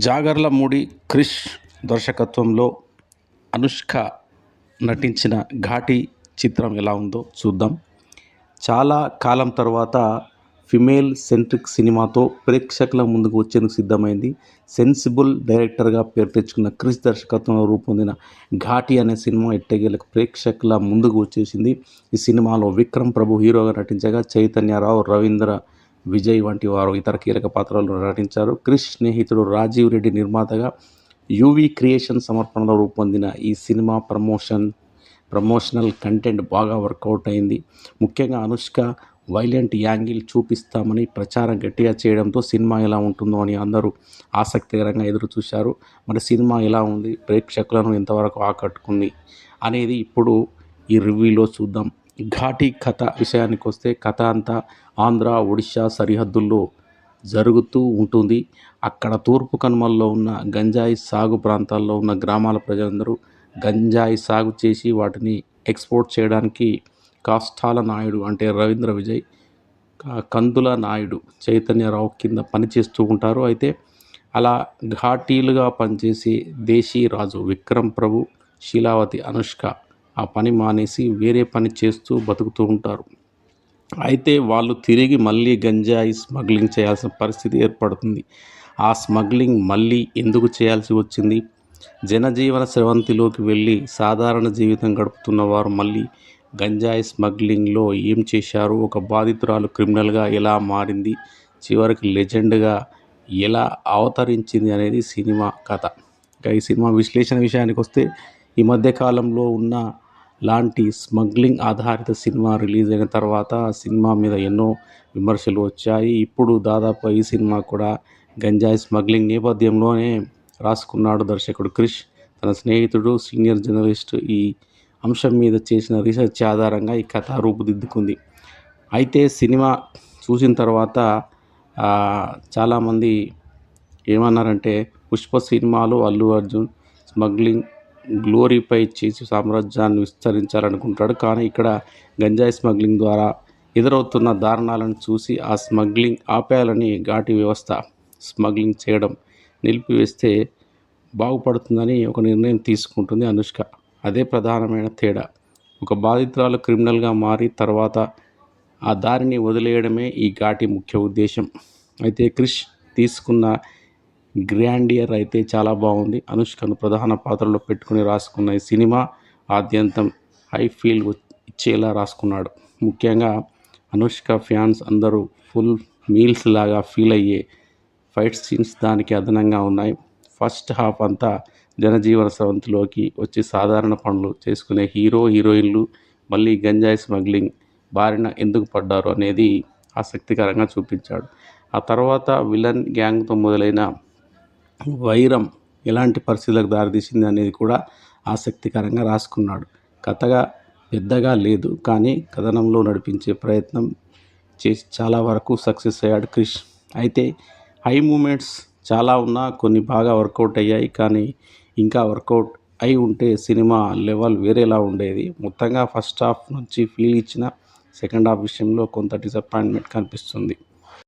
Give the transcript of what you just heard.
జాగర్లమూడి క్రిష్ దర్శకత్వంలో అనుష్క నటించిన ఘాటీ చిత్రం ఎలా ఉందో చూద్దాం. చాలా కాలం తర్వాత ఫిమేల్ సెంట్రిక్ సినిమాతో ప్రేక్షకుల ముందుకు వచ్చేందుకు సిద్ధమైంది. సెన్సిబుల్ డైరెక్టర్గా పేరు తెచ్చుకున్న క్రిష్ దర్శకత్వంలో రూపొందిన ఘాటీ అనే సినిమా ఎట్టకేలకు ప్రేక్షకుల ముందుకు వచ్చేసింది. ఈ సినిమాలో విక్రమ్ ప్రభు హీరోగా నటించగా చైతన్యరావు, రవీంద్ర విజయ్ వంటి వారు ఇతర కీలక పాత్రల్లో నటించారు. క్రిష్ స్నేహితుడు రాజీవ్ రెడ్డి నిర్మాతగా యూవీ క్రియేషన్ సమర్పణలో రూపొందిన ఈ సినిమా ప్రమోషనల్ కంటెంట్ బాగా వర్కౌట్ అయింది. ముఖ్యంగా అనుష్క వైలెంట్ యాంగిల్ చూపిస్తామని ప్రచారం గట్టిగా చేయడంతో సినిమా ఎలా ఉంటుందో అని అందరూ ఆసక్తికరంగా ఎదురు చూశారు. మరి సినిమా ఎలా ఉంది, ప్రేక్షకులను ఎంతవరకు ఆకట్టుకుంది అనేది ఇప్పుడు ఈ రివ్యూలో చూద్దాం. ఘాటీ కథ విషయానికి వస్తే కథ అంతా ఆంధ్ర, ఒడిశా సరిహద్దుల్లో జరుగుతూ ఉంటుంది. అక్కడ తూర్పు కనుమల్లో ఉన్న గంజాయి సాగు ప్రాంతాల్లో ఉన్న గ్రామాల ప్రజలందరూ గంజాయి సాగు చేసి వాటిని ఎక్స్పోర్ట్ చేయడానికి కాష్టాల నాయుడు అంటే రవీంద్ర విజయ్, కందుల నాయుడు చైతన్యరావు కింద పనిచేస్తూ ఉంటారు. అయితే అలా ఘాటీలుగా పనిచేసి దేశీ రాజు విక్రమ్ ప్రభు, శీలావతి అనుష్క ఆ పని మానేసి వేరే పని చేస్తూ బతుకుతూ ఉంటారు. అయితే వాళ్ళు తిరిగి మళ్ళీ గంజాయి స్మగ్లింగ్ చేయాల్సిన పరిస్థితి ఏర్పడుతుంది. ఆ స్మగ్లింగ్ మళ్ళీ ఎందుకు చేయాల్సి వచ్చింది? జనజీవన స్రవంతిలోకి వెళ్ళి సాధారణ జీవితం గడుపుతున్న వారు మళ్ళీ గంజాయి స్మగ్లింగ్లో ఏం చేశారు? ఒక బాధితురాలు క్రిమినల్గా ఎలా మారింది? చివరికి లెజెండ్గా ఎలా అవతరించింది అనేది సినిమా కథ. ఇంకా ఈ సినిమా విశ్లేషణ విషయానికి వస్తే ఈ మధ్యకాలంలో ఉన్న లాంటి స్మగ్లింగ్ ఆధారిత సినిమా రిలీజ్ అయిన తర్వాత ఆ సినిమా మీద ఎన్నో విమర్శలు వచ్చాయి. ఇప్పుడు దాదాపు ఈ సినిమా కూడా గంజాయి స్మగ్లింగ్ నేపథ్యంలోనే రాసుకున్నాడు దర్శకుడు క్రిష్. తన స్నేహితుడు సీనియర్ జర్నలిస్ట్ ఈ అంశం మీద చేసిన రీసెర్చ్ ఆధారంగా ఈ కథ రూపుదిద్దుకుంది. అయితే సినిమా చూసిన తర్వాత చాలామంది ఏమన్నారంటే పుష్ప సినిమాలో అల్లు అర్జున్ స్మగ్లింగ్ గ్లోరీపై చేసి సామ్రాజ్యాన్ని విస్తరించాలనుకుంటాడు. కానీ ఇక్కడ గంజాయి స్మగ్లింగ్ ద్వారా ఎదురవుతున్న దారుణాలను చూసి ఆ స్మగ్లింగ్ ఆపేయాలని ఘాటీ వ్యవస్థ స్మగ్లింగ్ చేయడం నిలిపివేస్తే బాగుపడుతుందని ఒక నిర్ణయం తీసుకుంటుంది అనుష్క. అదే ప్రధానమైన తేడా. ఒక బాధితురాలు క్రిమినల్గా మారి తర్వాత ఆ దారిని వదిలేయడమే ఈ ఘాటీ ముఖ్య ఉద్దేశం. అయితే క్రిష్ తీసుకున్న గ్రాండియర్ అయితే చాలా బాగుంది. అనుష్కను ప్రధాన పాత్రలో పెట్టుకుని రాసుకున్న ఈ సినిమా ఆద్యంతం హై ఫీల్ ఇచ్చేలా రాసుకున్నాడు. ముఖ్యంగా అనుష్క ఫ్యాన్స్ అందరూ ఫుల్ మీల్స్ లాగా ఫీల్ అయ్యే ఫైట్ సీన్స్ దానికి అదనంగా ఉన్నాయి. ఫస్ట్ హాఫ్ అంతా జనజీవన స్రవంతిలోకి వచ్చి సాధారణ పనులు చేసుకునే హీరోయిన్లు మళ్ళీ గంజాయి స్మగ్లింగ్ బారిన ఎందుకు పడ్డారు అనేది ఆసక్తికరంగా చూపించాడు. ఆ తర్వాత విలన్ గ్యాంగ్తో మొదలైన వైరం ఎలాంటి పరిస్థితులకు దారితీసింది అనేది కూడా ఆసక్తికరంగా రాసుకున్నాడు. కథగా పెద్దగా లేదు, కానీ కథనంలో నడిపించే ప్రయత్నం చేసి చాలా వరకు సక్సెస్ అయ్యాడు క్రిష్. అయితే హై మూమెంట్స్ చాలా ఉన్నా కొన్ని బాగా వర్కౌట్ అయ్యాయి. కానీ ఇంకా వర్కౌట్ అయి ఉంటే సినిమా లెవెల్ వేరేలా ఉండేది. మొత్తంగా ఫస్ట్ హాఫ్ నుంచి ఫీల్ ఇచ్చిన సెకండ్ హాఫ్ విషయంలో కొంత డిసప్పాయింట్మెంట్ కనిపిస్తుంది.